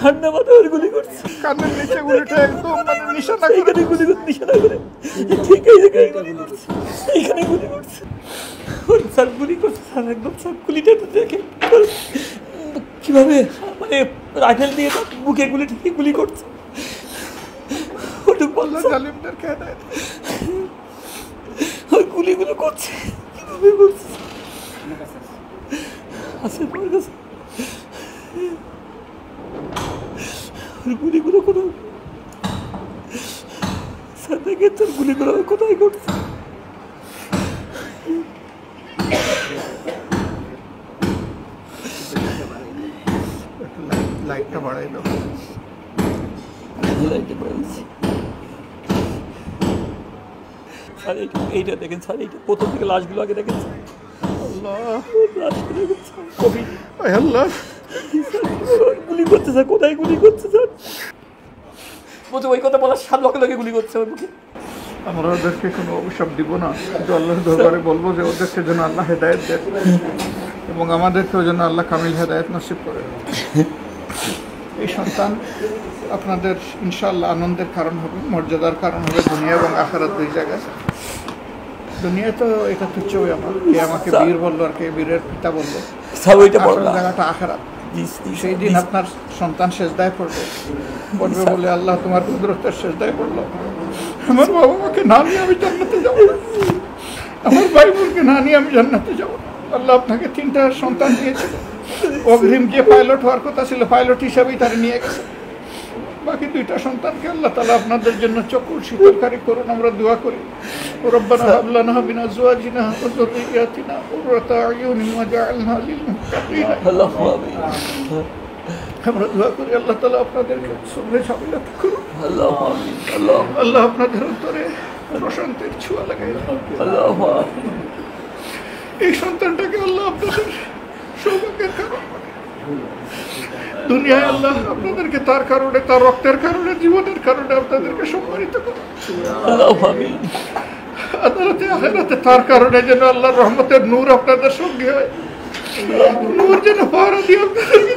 ঠান্ডা মাথা ওর গুলি করছে, কানের নিচে গুলিটা একদম মানে নিশানা করে এইখানে গুলি করছে, নিশানা করে ঠিক এই জায়গায় গুলি করছে, এইখানে গুলি করছে। ওর স্যার গুলি করছে স্যার, একদম স্যার গুলিটা তো দেখে কিভাবে মানে রাইফেল দিয়ে তার বুকে গুলি ঠিকই গুলি করছে। ওটুকু আল্লাহ জালিমদেরকে হেদায়েত ওই গুলিগুলো করছে কিভাবে করছে আছে তোমার কাছে ওই গুলিগুলো কোনো স্যার দেখে তোর গুলিগুলো কোথায় করছে। লাইটটা বাড়াই দাও। স্যার এইটা দেখেন স্যার, এইটা প্রথম থেকে লাশগুলো আগে দেখেন আল্লাহ লাশগুলো দেখেন স্যার, কবি আল্লাহ গুলি করছে স্যার, কোথায় গুলি করছে স্যার বলছে ওই কথা বলার সাত লগে লগে গুলি করছে ওর মুখে। আমরা ওদেরকে কোনো অভিশাপ দিব না, কিন্তু আল্লাহর দরবারে বলবো যে ওদেরকে যেন আল্লাহ হেদায়েত দেন এবং আমাদেরকেও যেন আল্লাহ কামিল হেদায়েত নসিব করে। এই সন্তান আপনাদের ইনশাআল্লাহ আনন্দের কারণ হবে, মর্যাদার কারণ হবে দুনিয়া এবং আখিরাত দুই জায়গায়। দুনিয়ায় তো এটা তুচ্ছ ব্যাপার, কে আমাকে বীর বললো আর কে বীরের পিতা বললো, আসল জায়গাটা আখিরাত। সেই দিন আপনার সন্তান সেজদায় পড়বে বলে আল্লাহ তোমার কুদরতের সেজদায় পড়লো, আমার বাবা মাকে না নিয়ে আমি জান্নাতে যাবো না, আমার ভাই বোনকে না নিয়ে আমি জান্নাতে যাবো না। আল্লাহ আপনাকে 3টা সন্তান দিয়েছিল, অগ্রিম যে পাইলট হওয়ার কথা ছিল পাইলট হিসাবেই তারা নিয়ে গেছে, বাকি 2টা সন্তানকে আল্লাহ তাআলা আপনাদের জন্য চক্ষু শীতলকারী করুন, আমরা দোয়া করি। রব্বানা হাব লানা মিন আজওয়াজিনা ওয়া যুররিয়াতিনা কুররাতা আয়ুনিন ওয়াজআলনা লিল মুত্তাকিনা, আমরা দোয়া করি আল্লাহ তাআলা আপনাদেরকে সবরে সাবিলাত করুন, আল্লাহ আপনাদের অন্তরে প্রশান্তির ছোঁয়া লাগাই দেন। এই সন্তানটাকে আল্লাহ আপনাদের সৌভাগ্যের কারণ করে দুনিয়ায়, আল্লাহ আপনাদেরকে তার কারণে, তার রক্তের কারণে, জীবনের কারণে আপনাদেরকে সম্মানিত করুন। আদালতে আখিরাতে তার কারণে যেন আল্লাহর রহমতের নূর আপনাদের সঙ্গে হয়, নূর যেন পাহারা দিয়ে আপনাদেরকে